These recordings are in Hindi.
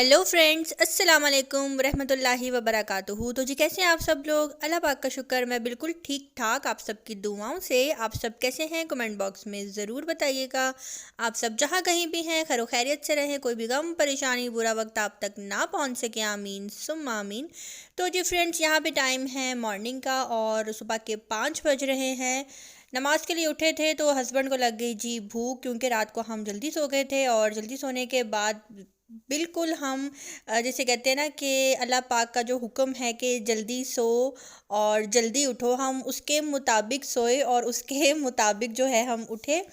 हेलो फ्रेंड्स, अस्सलाम वालेकुम रहमतुल्लाहि व बरकातुहू। तो जी कैसे हैं आप सब लोग? अल्लाह पाक का शुक्र, मैं बिल्कुल ठीक ठाक। आप सबकी दुआओं से। आप सब कैसे हैं? कमेंट बॉक्स में ज़रूर बताइएगा। आप सब जहाँ कहीं भी हैं खैर खैरियत से रहें, कोई भी गम परेशानी बुरा वक्त आप तक ना पहुँच सके। आमीन सुम्मा आमीन। तो जी फ्रेंड्स, यहाँ पे टाइम है मॉर्निंग का और सुबह के 5 बज रहे हैं। नमाज के लिए उठे थे तो हस्बैंड को लग गई जी भूख, क्योंकि रात को हम जल्दी सो गए थे और जल्दी सोने के बाद बिल्कुल हम जैसे कहते हैं ना कि अल्लाह पाक का जो हुक्म है कि जल्दी सो और जल्दी उठो, हम उसके मुताबिक सोए और उसके मुताबिक जो है हम उठे।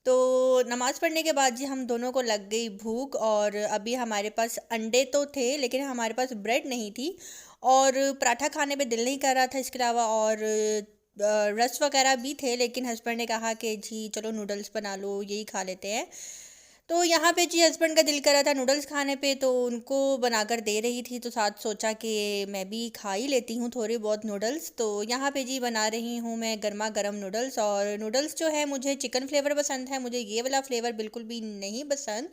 तो नमाज़ पढ़ने के बाद जी हम दोनों को लग गई भूख और अभी हमारे पास अंडे तो थे लेकिन हमारे पास ब्रेड नहीं थी और पराठा खाने पे दिल नहीं कर रहा था। इसके अलावा और रस वगैरह भी थे, लेकिन हस्बैंड ने कहा कि जी चलो नूडल्स बना लो, यही खा लेते हैं। तो यहाँ पे जी हस्बैंड का दिल कर रहा था नूडल्स खाने पे, तो उनको बनाकर दे रही थी, तो साथ सोचा कि मैं भी खा ही लेती हूँ थोड़ी बहुत नूडल्स। तो यहाँ पे जी बना रही हूँ मैं गर्मा गर्म नूडल्स। और नूडल्स जो है मुझे चिकन फ्लेवर पसंद है, मुझे ये वाला फ्लेवर बिल्कुल भी नहीं पसंद।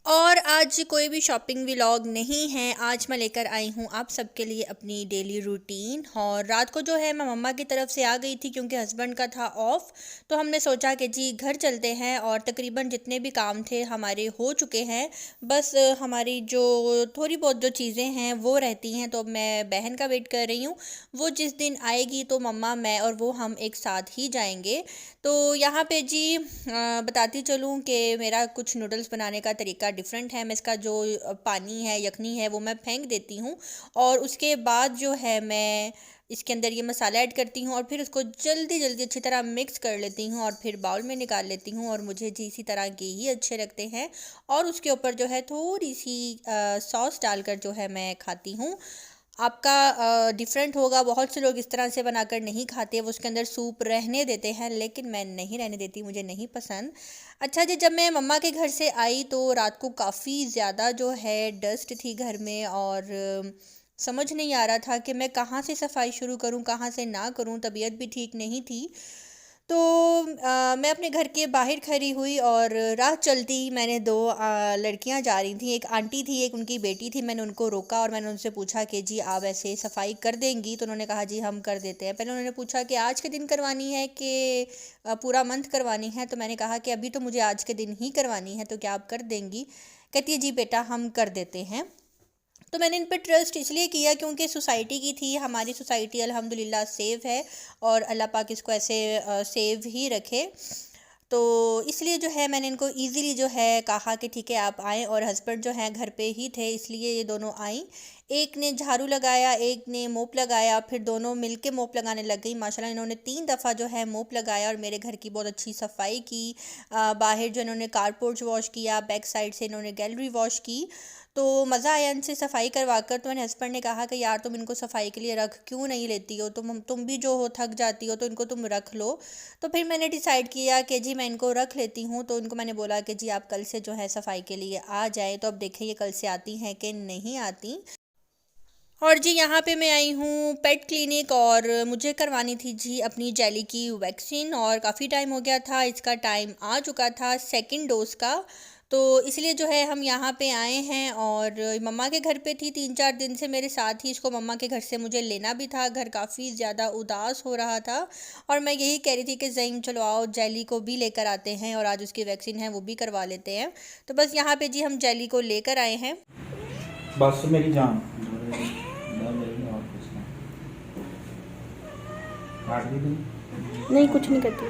और आज कोई भी शॉपिंग व्लॉग नहीं है, आज मैं लेकर आई हूँ आप सबके लिए अपनी डेली रूटीन। और रात को जो है मैं मम्मा की तरफ से आ गई थी क्योंकि हस्बैंड का था ऑफ। तो हमने सोचा कि जी घर चलते हैं और तकरीबन जितने भी काम थे हमारे हो चुके हैं। बस हमारी जो थोड़ी बहुत जो चीज़ें हैं वो रहती हैं, तो अब मैं बहन का वेट कर रही हूँ। वो जिस दिन आएगी तो मम्मा मैं और वो हम एक साथ ही जाएंगे। तो यहाँ पे जी बताती चलूँ कि मेरा कुछ नूडल्स बनाने का तरीका डिफरेंट है। मैं इसका जो पानी है यखनी है वो मैं फेंक देती हूँ और उसके बाद जो है मैं इसके अंदर ये मसाला ऐड करती हूँ और फिर उसको जल्दी जल्दी अच्छी तरह मिक्स कर लेती हूँ और फिर बाउल में निकाल लेती हूँ। और मुझे जी इसी तरह के ही अच्छे लगते हैं और उसके ऊपर जो है थोड़ी सी सॉस डालकर जो है मैं खाती हूँ। आपका डिफरेंट होगा, बहुत से लोग इस तरह से बनाकर नहीं खाते, वो उसके अंदर सूप रहने देते हैं, लेकिन मैं नहीं रहने देती, मुझे नहीं पसंद। अच्छा जी, जब मैं मम्मा के घर से आई तो रात को काफ़ी ज़्यादा जो है डस्ट थी घर में और समझ नहीं आ रहा था कि मैं कहाँ से सफाई शुरू करूँ कहाँ से ना करूँ, तबीयत भी ठीक नहीं थी। तो मैं अपने घर के बाहर खड़ी हुई और राह चलती मैंने दो लड़कियां जा रही थी, एक आंटी थी एक उनकी बेटी थी। मैंने उनको रोका और मैंने उनसे पूछा कि जी आप ऐसे सफाई कर देंगी? तो उन्होंने कहा जी हम कर देते हैं। पहले उन्होंने पूछा कि आज के दिन करवानी है कि पूरा मंथ करवानी है। तो मैंने कहा कि अभी तो मुझे आज के दिन ही करवानी है, तो क्या आप कर देंगी? कहती है जी बेटा हम कर देते हैं। तो मैंने इन पर ट्रस्ट इसलिए किया क्योंकि सोसाइटी की थी, हमारी सोसाइटी अल्हम्दुलिल्लाह सेफ़ है और अल्लाह पाक इसको ऐसे सेव ही रखे। तो इसलिए जो है मैंने इनको इजीली जो है कहा कि ठीक है आप आएँ। और हस्बैंड जो हैं घर पे ही थे, इसलिए ये दोनों आई। एक ने झाड़ू लगाया, एक ने मोप लगाया, फिर दोनों मिलके मोप लगाने लग गई। माशाल्लाह इन्होंने 3 दफ़ा जो है मोप लगाया और मेरे घर की बहुत अच्छी सफाई की। बाहर जो इन्होंने कारपोर्च वॉश किया, बैक साइड से इन्होंने गैलरी वॉश की। तो मज़ा आया इनसे सफाई करवा कर। तो मैंने हस्बैंड ने कहा कि यार तुम इनको सफाई के लिए रख क्यों नहीं लेती हो, तुम भी जो हो थक जाती हो तो इनको तुम रख लो। तो फिर मैंने डिसाइड किया कि जी मैं इनको रख लेती हूँ। तो इनको मैंने बोला कि जी आप कल से जो है सफाई के लिए आ जाए। तो अब देखें ये कल से आती हैं कि नहीं आती। और जी यहाँ पे मैं आई हूँ पेट क्लिनिक और मुझे करवानी थी जी अपनी जेली की वैक्सीन और काफ़ी टाइम हो गया था, इसका टाइम आ चुका था सेकंड डोज का। तो इसलिए जो है हम यहाँ पे आए हैं और मम्मा के घर पे थी 3-4 दिन से मेरे साथ ही। इसको मम्मा के घर से मुझे लेना भी था, घर काफ़ी ज़्यादा उदास हो रहा था और मैं यही कह रही थी कि ज़ईम चलो आओ जेली को भी लेकर आते हैं और आज उसकी वैक्सीन है वो भी करवा लेते हैं। तो बस यहाँ पे जी हम जेली को लेकर आए हैं। बस मेरी जान डर रही है और कुछ नहीं। काट दी तुम। नहीं कुछ नहीं करती।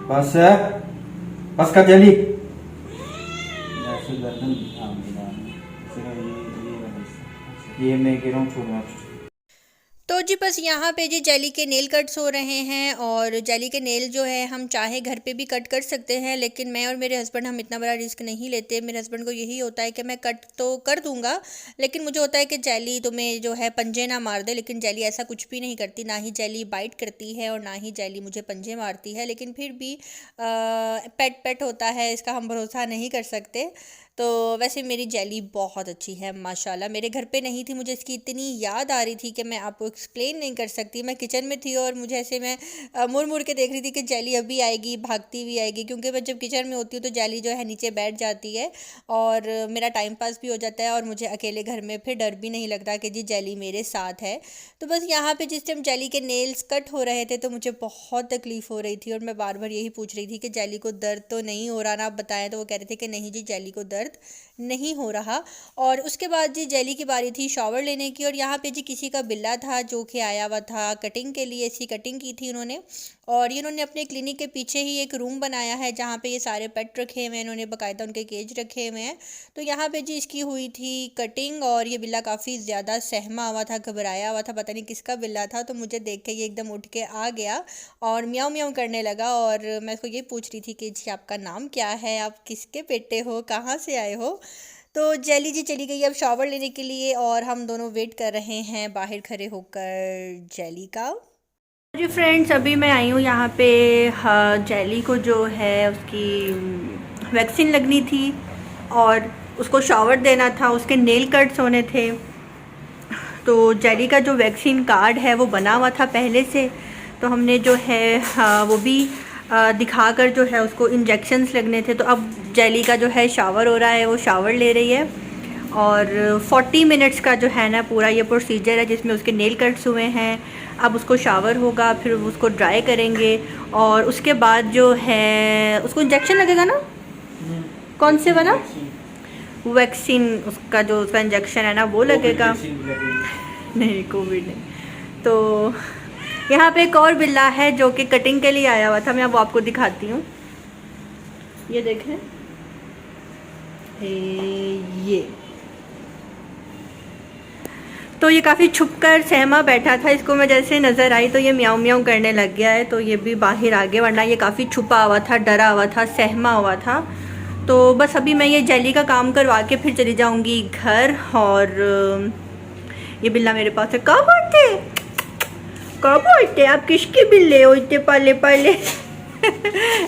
बस है, बस का जल्दी ऐसे गर्दन। हाँ मिला सिर्फ ये वाला हिस्सा। ये मैं कह रहा हूँ छोड़ना। तो जी बस यहाँ पे जी जेली के नेल कट्स हो रहे हैं और जेली के नेल जो है हम चाहे घर पे भी कट कर सकते हैं, लेकिन मैं और मेरे हस्बैंड हम इतना बड़ा रिस्क नहीं लेते। मेरे हस्बैंड को यही होता है कि मैं कट तो कर दूंगा, लेकिन मुझे होता है कि जेली तुम्हें जो है पंजे ना मार दे। लेकिन जेली ऐसा कुछ भी नहीं करती, ना ही जेली बाइट करती है और ना ही जेली मुझे पंजे मारती है। लेकिन फिर भी पेट पेट होता है, इसका हम भरोसा नहीं कर सकते। तो वैसे मेरी जेली बहुत अच्छी है माशाल्लाह। मेरे घर पे नहीं थी, मुझे इसकी इतनी याद आ रही थी कि मैं आपको एक्सप्लेन नहीं कर सकती। मैं किचन में थी और मुझे ऐसे मैं मुड़ मुड़ के देख रही थी कि जेली अभी आएगी, भागती हुई आएगी, क्योंकि मैं जब किचन में होती हूँ तो जेली जो है नीचे बैठ जाती है और मेरा टाइम पास भी हो जाता है और मुझे अकेले घर में फिर डर भी नहीं लगता कि जी जेली मेरे साथ है। तो बस यहाँ पे जिस टाइम जेली के नेल्स कट हो रहे थे तो मुझे बहुत तकलीफ़ हो रही थी और मैं बार बार यही पूछ रही थी कि जेली को दर्द तो नहीं हो रहा ना, आप बताएं। तो वो कह रहे थे कि नहीं जी जेली को दर्द नहीं हो रहा। और उसके बाद जी जेली की बारी थी शावर लेने की, और यहाँ पे जी किसी का बिल्ला था जो कि आया हुआ था कटिंग के लिए। इसकी कटिंग की थी उन्होंने, और ये उन्होंने अपने क्लिनिक के पीछे ही एक रूम बनाया है जहाँ पे ये सारे पेट रखे हुए हैं, इन्होंने बाकायदा उनके केज रखे हुए हैं। तो यहाँ पे जी इसकी हुई थी कटिंग, और ये बिल्ला काफ़ी ज़्यादा सहमा हुआ था, घबराया हुआ था, पता नहीं किसका बिल्ला था। तो मुझे देख के ये एकदम उठ के आ गया और म्याऊं म्याऊं करने लगा, और मैं इसको ये पूछ रही थी कि जी आपका नाम क्या है, आप किसके बेटे हो, कहाँ से आए हो। तो जेली जी चली गई अब शावर लेने के लिए, और हम दोनों वेट कर रहे हैं बाहर खड़े होकर जेली का। जी फ्रेंड्स, अभी मैं आई हूँ यहाँ पे। हाँ, जेली को जो है उसकी वैक्सीन लगनी थी और उसको शावर देना था, उसके नेल कट्स होने थे। तो जेली का जो वैक्सीन कार्ड है वो बना हुआ था पहले से, तो हमने जो है वो भी दिखाकर जो है उसको इंजेक्शन्स लगने थे। तो अब जेली का जो है शावर हो रहा है, वो शावर ले रही है, और 40 मिनट्स का जो है ना पूरा ये प्रोसीजर है जिसमें उसके नेल कट्स हुए हैं। अब उसको शावर होगा, फिर उसको ड्राई करेंगे, और उसके बाद जो है उसको इंजेक्शन लगेगा ना। कौन से वाला? वैक्सीन, उसका जो उसका इंजेक्शन है ना वो लगेगा। नहीं, कोविड नहीं। तो यहाँ पे एक और बिल्ला है जो कि कटिंग के लिए आया हुआ था, मैं अब आपको दिखाती हूँ। ये देखें, ये तो ये काफ़ी छुपकर सहमा बैठा था। इसको मैं जैसे नज़र आई तो ये म्याऊं म्याऊं करने लग गया है, तो ये भी बाहर आ गया, वरना ये काफ़ी छुपा हुआ था, डरा हुआ था, सहमा हुआ था। तो बस अभी मैं ये जेली का काम करवा के फिर चली जाऊंगी घर। और ये बिल्ला मेरे पास है। कब आते कब आते आप? किसके बिल्ले हो इतने पाले पाले?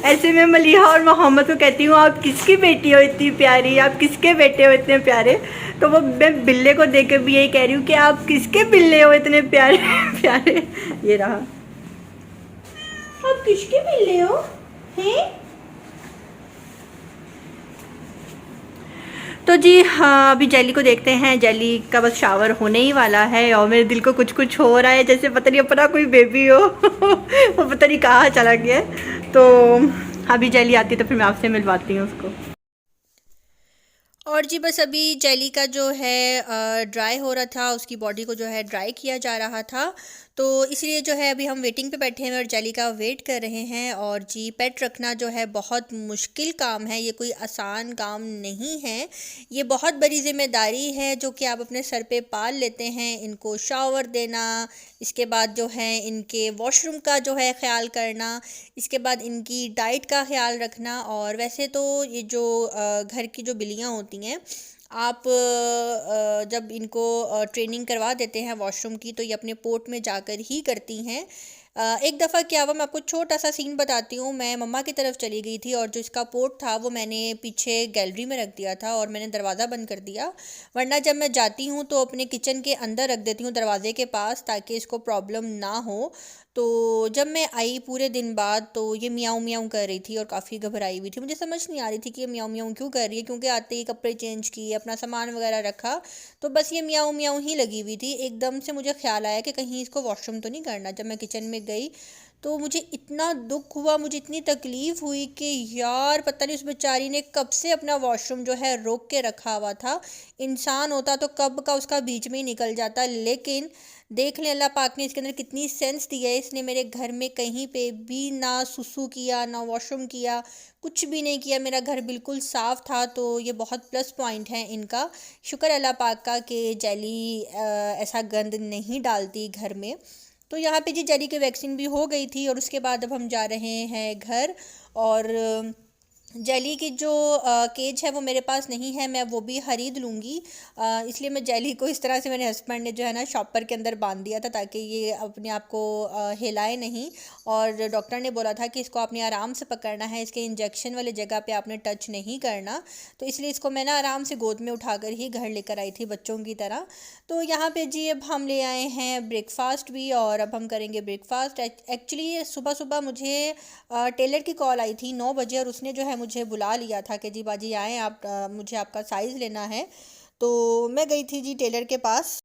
ऐसे में मलिहा और मोहम्मद को कहती हूँ आप किसकी बेटी हो इतनी प्यारी, आप किसके बेटे हो इतने प्यारे। तो वो मैं बिल्ले को देख के भी यही कह रही हूँ कि आप किसके बिल्ले हो इतने प्यारे प्यारे। ये रहा, आप किसके बिल्ले हो हैं? तो जी हाँ, अभी जेली को देखते हैं। जेली का बस शावर होने ही वाला है और मेरे दिल को कुछ कुछ हो रहा है, जैसे पता नहीं अपना कोई बेबी हो वो पता नहीं कहाँ चला गया है। तो अभी जेली आती है तो फिर मैं आपसे मिलवाती हूँ उसको। और जी बस अभी जेली का जो है ड्राई हो रहा था, उसकी बॉडी को जो है ड्राई किया जा रहा था, तो इसलिए जो है अभी हम वेटिंग पे बैठे हैं और जेली का वेट कर रहे हैं। और जी पेट रखना जो है बहुत मुश्किल काम है, ये कोई आसान काम नहीं है, ये बहुत बड़ी ज़िम्मेदारी है जो कि आप अपने सर पे पाल लेते हैं। इनको शावर देना, इसके बाद जो है इनके वॉशरूम का जो है ख्याल करना, इसके बाद इनकी डाइट का ख्याल रखना। और वैसे तो ये जो घर की जो बिल्लियाँ होती हैं, आप जब इनको ट्रेनिंग करवा देते हैं वॉशरूम की तो ये अपने पोर्ट में जाकर ही करती हैं। एक दफ़ा क्या हुआ, मैं आपको छोटा सा सीन बताती हूँ। मैं मम्मा की तरफ चली गई थी और जो इसका पोर्ट था वो मैंने पीछे गैलरी में रख दिया था और मैंने दरवाज़ा बंद कर दिया, वरना जब मैं जाती हूँ तो अपने किचन के अंदर रख देती हूँ दरवाज़े के पास, ताकि इसको प्रॉब्लम ना हो। तो जब मैं आई पूरे दिन बाद तो ये म्याऊं म्याऊं कर रही थी और काफ़ी घबराई हुई थी। मुझे समझ नहीं आ रही थी कि ये म्याऊं म्याऊं क्यों कर रही है, क्योंकि आते ही कपड़े चेंज किए, अपना सामान वगैरह रखा, तो बस ये म्याऊं म्याऊं ही लगी हुई थी। एकदम से मुझे ख्याल आया कि कहीं इसको वॉशरूम तो नहीं करना। जब मैं किचन में गई तो मुझे इतना दुख हुआ, मुझे इतनी तकलीफ़ हुई कि यार पता नहीं उस बेचारी ने कब से अपना वॉशरूम जो है रोक के रखा हुआ था। इंसान होता तो कब का उसका बीच में ही निकल जाता, लेकिन देख लें अल्लाह पाक ने इसके अंदर कितनी सेंस दी है। इसने मेरे घर में कहीं पे भी ना सुसु किया, ना वॉशरूम किया, कुछ भी नहीं किया, मेरा घर बिल्कुल साफ़ था। तो ये बहुत प्लस पॉइंट है इनका। शुक्र अल्लाह पाक का कि जेली ऐसा गंद नहीं डालती घर में। तो यहाँ पे जी जेली की वैक्सीन भी हो गई थी और उसके बाद अब हम जा रहे हैं घर। और जेली की जो केज है वो मेरे पास नहीं है, मैं वो भी ख़रीद लूँगी। इसलिए मैं जेली को इस तरह से मेरे हस्बैंड ने जो है ना शॉपर के अंदर बांध दिया था ताकि ये अपने आप को हिलाए नहीं। और डॉक्टर ने बोला था कि इसको आपने आराम से पकड़ना है, इसके इंजेक्शन वाली जगह पे आपने टच नहीं करना। तो इसलिए इसको मैं ना आराम से गोद में उठाकर ही घर लेकर आई थी बच्चों की तरह। तो यहाँ पे जी अब हम ले आए हैं ब्रेकफास्ट भी, और अब हम करेंगे ब्रेकफास्ट। एक्चुअली सुबह सुबह मुझे टेलर की कॉल आई थी 9 बजे, और उसने जो है मुझे बुला लिया था कि जी बाजी आएँ आप, मुझे आपका साइज़ लेना है। तो मैं गई थी जी टेलर के पास।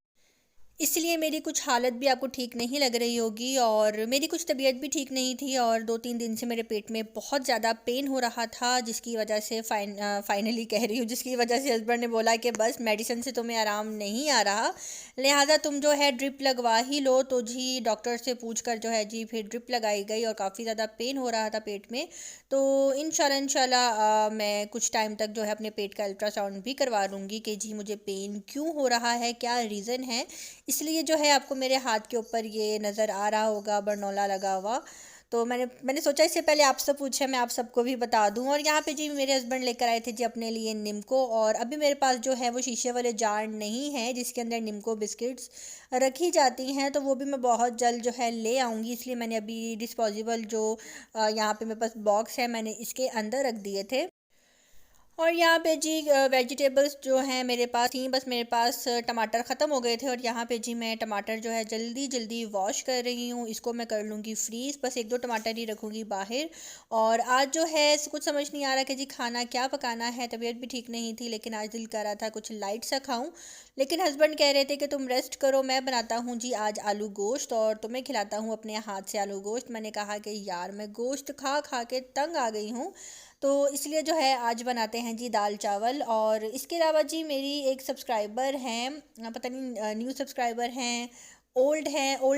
इसलिए मेरी कुछ हालत भी आपको ठीक नहीं लग रही होगी, और मेरी कुछ तबीयत भी ठीक नहीं थी, और 2-3 दिन से मेरे पेट में बहुत ज़्यादा पेन हो रहा था, जिसकी वजह से फाइनली कह रही हूँ, जिसकी वजह से हस्बैंड ने बोला कि बस मेडिसिन से तुम्हें आराम नहीं आ रहा, लिहाजा तुम जो है ड्रिप लगवा ही लो। तो जी डॉक्टर से पूछ कर जो है जी फिर ड्रिप लगाई गई, और काफ़ी ज़्यादा पेन हो रहा था पेट में। तो इंशाल्लाह मैं कुछ टाइम तक जो है अपने पेट का अल्ट्रासाउंड भी करवा लूँगी कि जी मुझे पेन क्यों हो रहा है, क्या रीज़न है। इसलिए जो है आपको मेरे हाथ के ऊपर ये नज़र आ रहा होगा बरनौला लगा हुआ। तो मैंने सोचा इससे पहले आपसे पूछे मैं आप सबको भी बता दूं। और यहाँ पे जी मेरे हस्बैंड लेकर आए थे जी अपने लिए निम्को, और अभी मेरे पास जो है वो शीशे वाले जार नहीं है जिसके अंदर निम्को बिस्किट्स रखी जाती हैं, तो वो भी मैं बहुत जल्द जो है ले आऊँगी। इसलिए मैंने अभी डिस्पोजेबल जो यहाँ पे मेरे पास बॉक्स है मैंने इसके अंदर रख दिए थे। और यहाँ पे जी वेजिटेबल्स जो हैं मेरे पास थी, बस मेरे पास टमाटर ख़त्म हो गए थे, और यहाँ पे जी मैं टमाटर जो है जल्दी जल्दी वॉश कर रही हूँ। इसको मैं कर लूँगी फ्रीज़, बस 1-2 टमाटर ही रखूँगी बाहर। और आज जो है कुछ समझ नहीं आ रहा कि जी खाना क्या पकाना है, तबीयत भी ठीक नहीं थी, लेकिन आज दिल कर रहा था कुछ लाइट सा खाऊँ। लेकिन हस्बैंड कह रहे थे कि तुम रेस्ट करो, मैं बनाता हूँ जी आज आलू गोश्त, और तुम्हें खिलाता हूँ अपने हाथ से आलू गोश्त। मैंने कहा कि यार मैं गोश्त खा खा के तंग आ गई हूँ, तो इसलिए जो है आज बनाते हैं जी दाल चावल। और इसके अलावा जी मेरी एक सब्सक्राइबर हैं, पता नहीं न्यू सब्सक्राइबर हैं, ओल्ड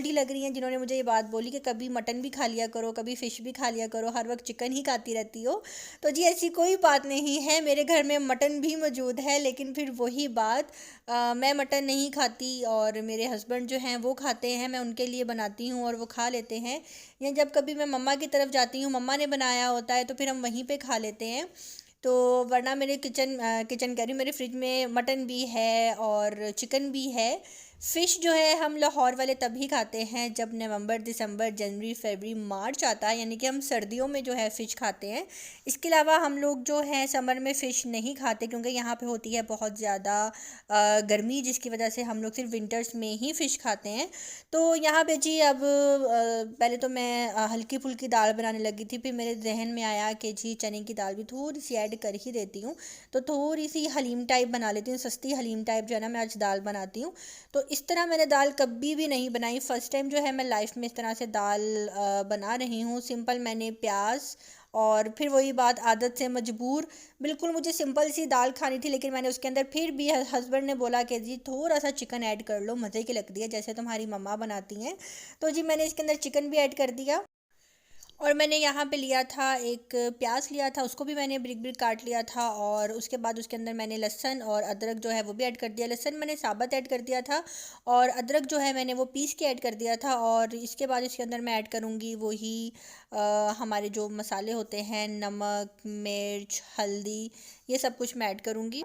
ही लग रही हैं, जिन्होंने मुझे ये बात बोली कि कभी मटन भी खा लिया करो, कभी फ़िश भी खा लिया करो, हर वक्त चिकन ही खाती रहती हो। तो जी ऐसी कोई बात नहीं है, मेरे घर में मटन भी मौजूद है, लेकिन फिर वही बात, मैं मटन नहीं खाती और मेरे हस्बैंड जो हैं वो खाते हैं। मैं उनके लिए बनाती हूँ और वो खा लेते हैं, या जब कभी मैं मम्मा की तरफ जाती हूँ, मम्मा ने बनाया होता है तो फिर हम वहीं पे खा लेते हैं। तो वरना मेरे किचन कह रही हूँ, मेरे फ्रिज में मटन भी है और चिकन भी है। फ़िश जो है हम लाहौर वाले तभी खाते हैं जब नवंबर, दिसंबर, जनवरी, फरवरी, मार्च आता है, यानी कि हम सर्दियों में जो है फ़िश खाते हैं। इसके अलावा हम लोग जो है समर में फ़िश नहीं खाते, क्योंकि यहाँ पे होती है बहुत ज़्यादा गर्मी, जिसकी वजह से हम लोग सिर्फ विंटर्स में ही फ़िश खाते हैं। तो यहाँ पे जी अब पहले तो मैं हल्की फुल्की दाल बनाने लगी थी, फिर मेरे जहन में आया कि जी चने की दाल भी थोड़ी सी ऐड कर ही देती हूँ, तो थोड़ी सी हलीम टाइप बना लेती हूँ, सस्ती हलीम टाइप जो है ना मैं आज दाल बनाती हूँ। तो इस तरह मैंने दाल कभी भी नहीं बनाई, फ़र्स्ट टाइम जो है मैं लाइफ में इस तरह से दाल बना रही हूँ। सिंपल मैंने प्याज, और फिर वही बात आदत से मजबूर, बिल्कुल मुझे सिंपल सी दाल खानी थी, लेकिन मैंने उसके अंदर फिर भी हस्बैंड ने बोला कि जी थोड़ा सा चिकन ऐड कर लो, मज़े की लगती है जैसे तुम्हारी मम्मा बनाती हैं। तो जी मैंने इसके अंदर चिकन भी ऐड कर दिया। और मैंने यहाँ पे लिया था एक प्याज लिया था, उसको भी मैंने ब्रिक ब्रिक काट लिया था, और उसके बाद उसके अंदर मैंने लहसुन और अदरक जो है वो भी ऐड कर दिया। लहसुन मैंने साबुत ऐड कर दिया था, और अदरक जो है मैंने वो पीस के ऐड कर दिया था। और इसके बाद इसके अंदर मैं ऐड करूँगी वही हमारे जो मसाले होते हैं, नमक, मिर्च, हल्दी, ये सब कुछ मैं ऐड करूँगी।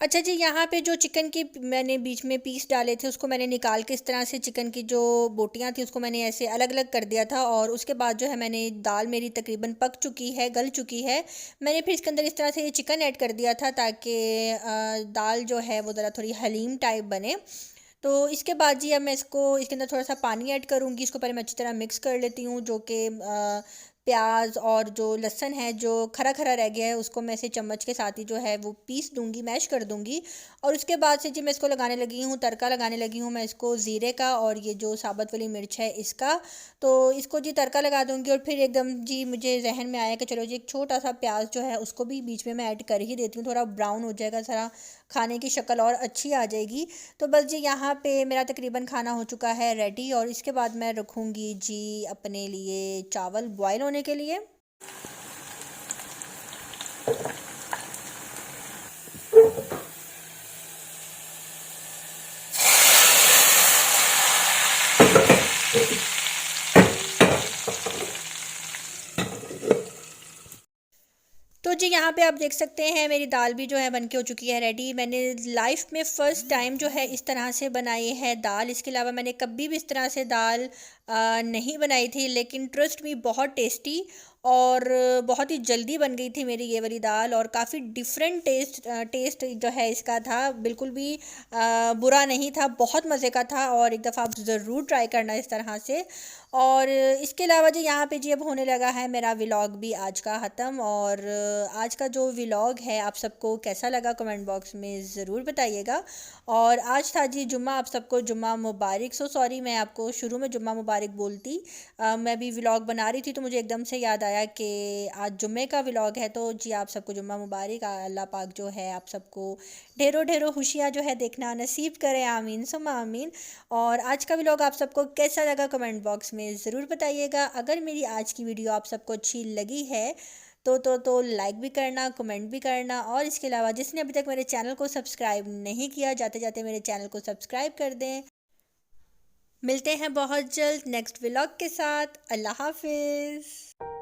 अच्छा जी, यहाँ पे जो चिकन की मैंने बीच में पीस डाले थे उसको मैंने निकाल के इस तरह से चिकन की जो बोटियाँ थी उसको मैंने ऐसे अलग अलग कर दिया था। और उसके बाद जो है मैंने दाल मेरी तकरीबन पक चुकी है, गल चुकी है, मैंने फिर इसके अंदर इस तरह से ये चिकन ऐड कर दिया था ताकि दाल जो है वो ज़रा थोड़ी हलीम टाइप बने। तो इसके बाद जी अब मैं इसको इसके अंदर थोड़ा सा पानी ऐड करूँगी, इसको पहले मैं अच्छी तरह मिक्स कर लेती हूँ, जो कि प्याज और जो लहसुन है जो खरा खरा रह गया है उसको मैं इसे चम्मच के साथ ही जो है वो पीस दूंगी, मैश कर दूंगी। और उसके बाद से जी मैं इसको लगाने लगी हूँ, तड़का लगाने लगी हूँ मैं इसको ज़ीरे का और ये जो साबुत वाली मिर्च है इसका। तो इसको जी तड़का लगा दूंगी और फिर एकदम जी मुझे जहन में आया कि चलो जी एक छोटा सा प्याज जो है उसको भी बीच में मैं ऐड कर ही देती हूँ, थोड़ा ब्राउन हो जाएगा, थोड़ा खाने की शक्ल और अच्छी आ जाएगी। तो बस जी यहाँ पे मेरा तकरीबन खाना हो चुका है रेडी और इसके बाद मैं रखूँगी जी अपने लिए चावल बॉयल होने के लिए। तो जी यहाँ पे आप देख सकते हैं मेरी दाल भी जो है बनके हो चुकी है रेडी। मैंने लाइफ में फ़र्स्ट टाइम जो है इस तरह से बनाई है दाल, इसके अलावा मैंने कभी भी इस तरह से दाल नहीं बनाई थी, लेकिन ट्रस्ट मी बहुत टेस्टी और बहुत ही जल्दी बन गई थी मेरी ये वाली दाल और काफ़ी डिफरेंट टेस्ट जो है इसका था, बिल्कुल भी बुरा नहीं था, बहुत मज़े का था और एक दफ़ा आप ज़रूर ट्राई करना इस तरह से। और इसके अलावा जी यहाँ पे जी अब होने लगा है मेरा व्लॉग भी आज का ख़त्म। और आज का जो व्लॉग है आप सबको कैसा लगा कमेंट बॉक्स में ज़रूर बताइएगा। और आज था जी जुम्मा, आप सबको जुम्मा मुबारक। सॉरी मैं आपको शुरू में जुम्मा मुबारक बोलती, मैं भी व्लॉग बना रही थी तो मुझे एकदम से याद आया कि आज जुम्मे का व्लॉग है। तो जी आप सबको जुम्मा मुबारक। अल्लाह पाक जो है आप सबको ढेरों ढेरों खुशियाँ जो है देखना नसीब करें, आमीन सुम्मा आमीन। और आज का व्लॉग आप सबको कैसा लगा कमेंट बॉक्स में ज़रूर बताइएगा। अगर मेरी आज की वीडियो आप सबको अच्छी लगी है तो लाइक भी करना, कमेंट भी करना और इसके अलावा जिसने अभी तक मेरे चैनल को सब्सक्राइब नहीं किया, जाते जाते मेरे चैनल को सब्सक्राइब कर दें। मिलते हैं बहुत जल्द नेक्स्ट व्लॉग के साथ। अल्लाह हाफिज़।